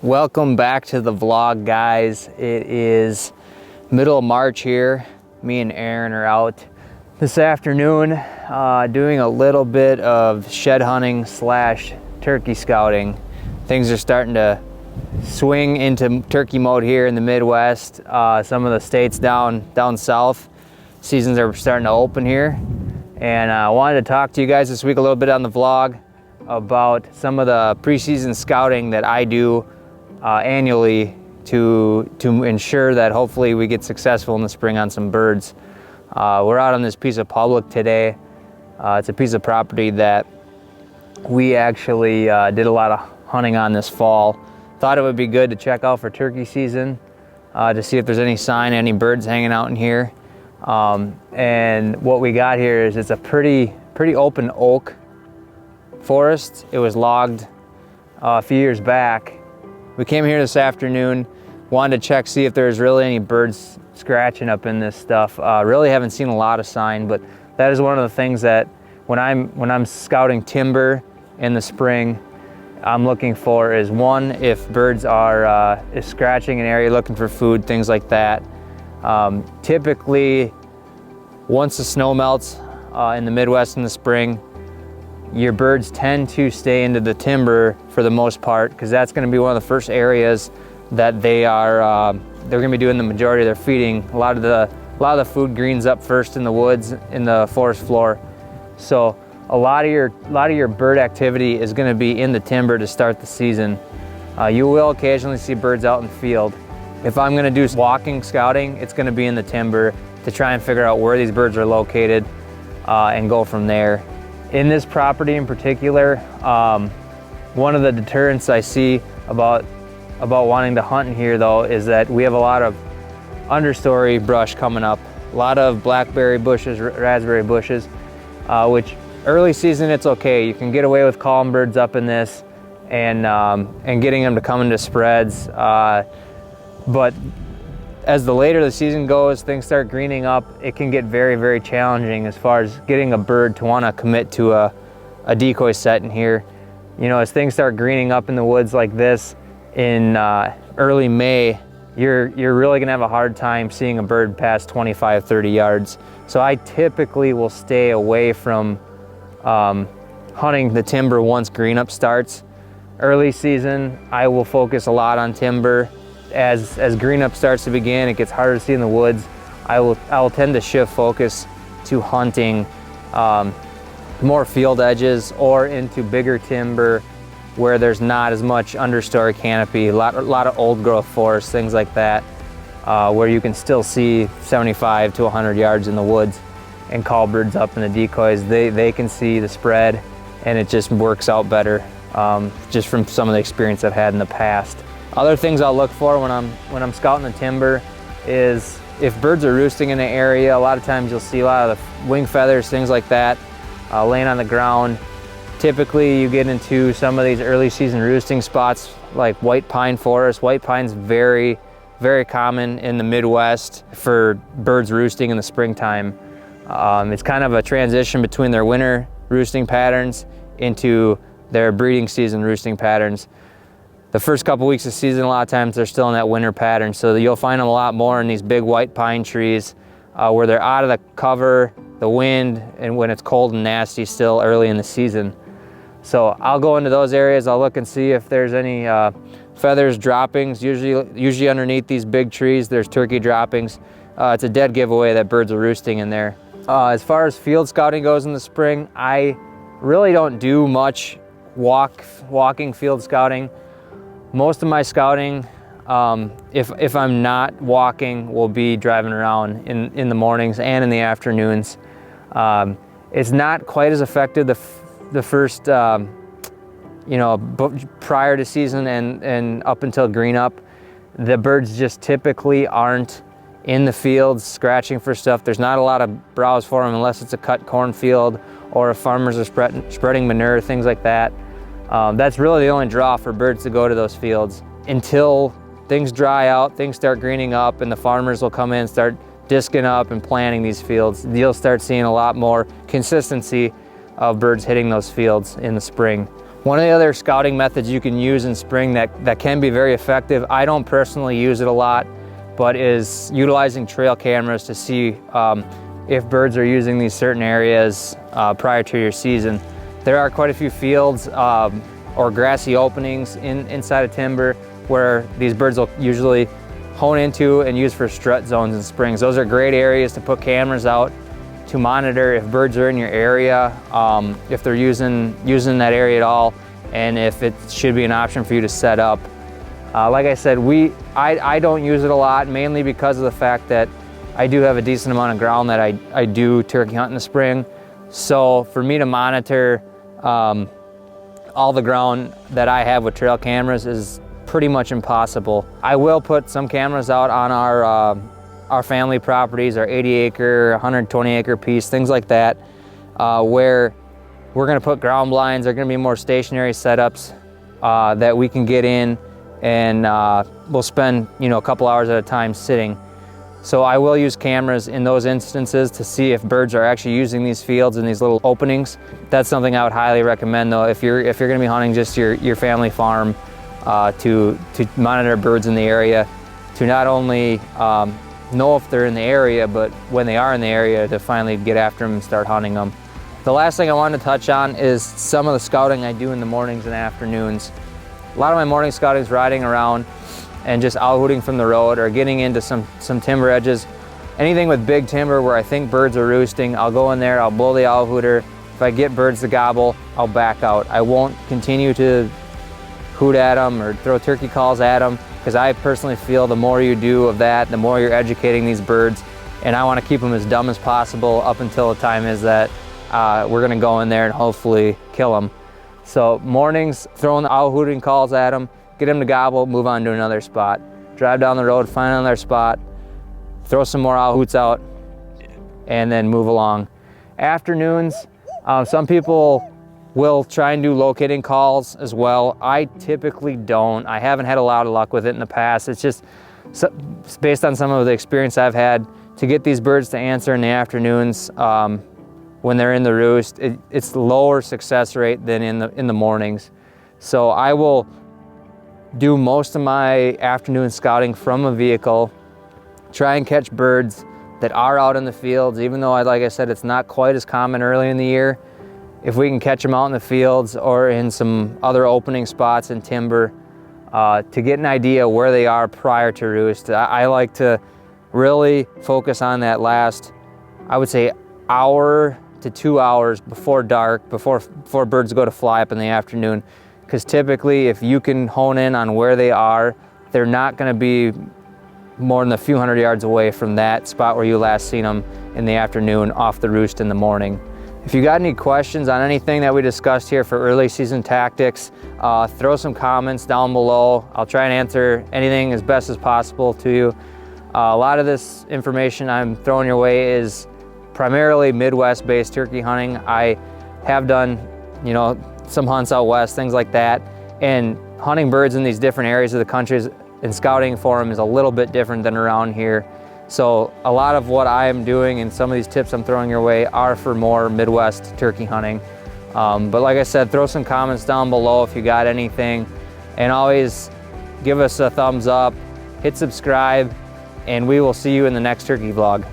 Welcome back to the vlog, guys. It is middle of March here. Me and Aaron are out this afternoon doing a little bit of shed hunting / turkey scouting. Things are starting to swing into turkey mode here in the Midwest. Some of the states down south, seasons are starting to open here. And I wanted to talk to you guys this week a little bit on the vlog about some of the preseason scouting that I do annually to ensure that hopefully we get successful in the spring on some birds. We're out on this piece of public today. It's a piece of property that we actually did a lot of hunting on this fall. Thought it would be good to check out for turkey season to see if there's any sign, any birds hanging out in here. And what we got here is it's a pretty open oak forest. It was logged a few years back. We came here this afternoon, wanted to check, see if there's really any birds scratching up in this stuff. Really haven't seen a lot of sign, but that is one of the things that when I'm scouting timber in the spring, I'm looking for is one, if birds are scratching an area looking for food, things like that. Typically, once the snow melts in the Midwest in the spring, your birds tend to stay into the timber for the most part, because that's going to be one of the first areas that they're going to be doing the majority of their feeding. A lot of the food greens up first in the woods, in the forest floor. So a lot of your bird activity is going to be in the timber to start the season. You will occasionally see birds out in the field. If I'm going to do walking scouting, it's going to be in the timber to try and figure out where these birds are located and go from there. In this property in particular, one of the deterrents I see about wanting to hunt in here, though, is that we have a lot of understory brush coming up. A lot of blackberry bushes, raspberry bushes, which early season it's okay. You can get away with calling birds up in this and getting them to come into spreads. But as the later the season goes, things start greening up, it can get very, very challenging as far as getting a bird to want to commit to a decoy set in here. You know, as things start greening up in the woods like this in early May, you're really gonna have a hard time seeing a bird past 25, 30 yards. So I typically will stay away from hunting the timber once green up starts. Early season, I will focus a lot on timber. As green up starts to begin, it gets harder to see in the woods. I will tend to shift focus to hunting more field edges or into bigger timber where there's not as much understory canopy, a lot of old growth forest, things like that, where you can still see 75 to 100 yards in the woods and call birds up in the decoys. They can see the spread, and it just works out better, just from some of the experience I've had in the past. Other things I'll look for when I'm scouting the timber is if birds are roosting in the area. A lot of times you'll see a lot of the wing feathers, things like that, laying on the ground. Typically you get into some of these early season roosting spots like white pine forest. White pine's very, very common in the Midwest for birds roosting in the springtime. It's kind of a transition between their winter roosting patterns into their breeding season roosting patterns. The first couple weeks of season, a lot of times they're still in that winter pattern, so you'll find them a lot more in these big white pine trees where they're out of the cover, the wind, and when it's cold and nasty still early in the season. So I'll go into those areas, I'll look and see if there's any feathers, droppings. Usually underneath these big trees there's turkey droppings. It's a dead giveaway that birds are roosting in there. As far as field scouting goes in the spring, I really don't do much walking field scouting. Most of my scouting, if I'm not walking, will be driving around in the mornings and in the afternoons. It's not quite as effective the first, prior to season and up until green up. The birds just typically aren't in the fields scratching for stuff. There's not a lot of browse for them unless it's a cut cornfield or if farmers are spreading manure, things like that. That's really the only draw for birds to go to those fields until things dry out, things start greening up, and the farmers will come in and start disking up and planting these fields. You'll start seeing a lot more consistency of birds hitting those fields in the spring. One of the other scouting methods you can use in spring that can be very effective, I don't personally use it a lot, but is utilizing trail cameras to see if birds are using these certain areas prior to your season. There are quite a few fields or grassy openings inside of timber where these birds will usually hone into and use for strut zones in springs. Those are great areas to put cameras out to monitor if birds are in your area, if they're using that area at all, and if it should be an option for you to set up. Like I said, I don't use it a lot, mainly because of the fact that I do have a decent amount of ground that I do turkey hunt in the spring. So for me to monitor all the ground that I have with trail cameras is pretty much impossible. I will put some cameras out on our family properties, our 80-acre, 120-acre piece, things like that, where we're gonna put ground blinds. They're gonna be more stationary setups that we can get in, and we'll spend a couple hours at a time sitting. So I will use cameras in those instances to see if birds are actually using these fields and these little openings. That's something I would highly recommend, though, if you're gonna be hunting just your family farm, to monitor birds in the area, to not only know if they're in the area, but when they are in the area, to finally get after them and start hunting them. The last thing I wanted to touch on is some of the scouting I do in the mornings and afternoons. A lot of my morning scouting is riding around and just owl hooting from the road or getting into some timber edges. Anything with big timber where I think birds are roosting, I'll go in there, I'll blow the owl hooter. If I get birds to gobble, I'll back out. I won't continue to hoot at them or throw turkey calls at them, because I personally feel the more you do of that, the more you're educating these birds, and I want to keep them as dumb as possible up until the time is that we're going to go in there and hopefully kill them. So mornings, throwing the owl hooting calls at them, get them to gobble, move on to another spot. Drive down the road, find another spot, throw some more owl hoots out, and then move along. Afternoons, some people will try and do locating calls as well. I typically don't. I haven't had a lot of luck with it in the past. It's just based on some of the experience I've had to get these birds to answer in the afternoons when they're in the roost. It's lower success rate than in the mornings. So I will do most of my afternoon scouting from a vehicle, try and catch birds that are out in the fields, even though, like I said, it's not quite as common early in the year. If we can catch them out in the fields or in some other opening spots in timber, to get an idea where they are prior to roost. I like to really focus on that last, I would say, hour to 2 hours before dark, before birds go to fly up in the afternoon. Because typically, if you can hone in on where they are, they're not going to be more than a few hundred yards away from that spot where you last seen them in the afternoon off the roost in the morning. If you got any questions on anything that we discussed here for early season tactics, throw some comments down below. I'll try and answer anything as best as possible to you. A lot of this information I'm throwing your way is primarily Midwest-based turkey hunting. I have done, some hunts out west, things like that. And hunting birds in these different areas of the country and scouting for them is a little bit different than around here. So a lot of what I am doing and some of these tips I'm throwing your way are for more Midwest turkey hunting. But like I said, throw some comments down below if you got anything, and always give us a thumbs up, hit subscribe, and we will see you in the next turkey vlog.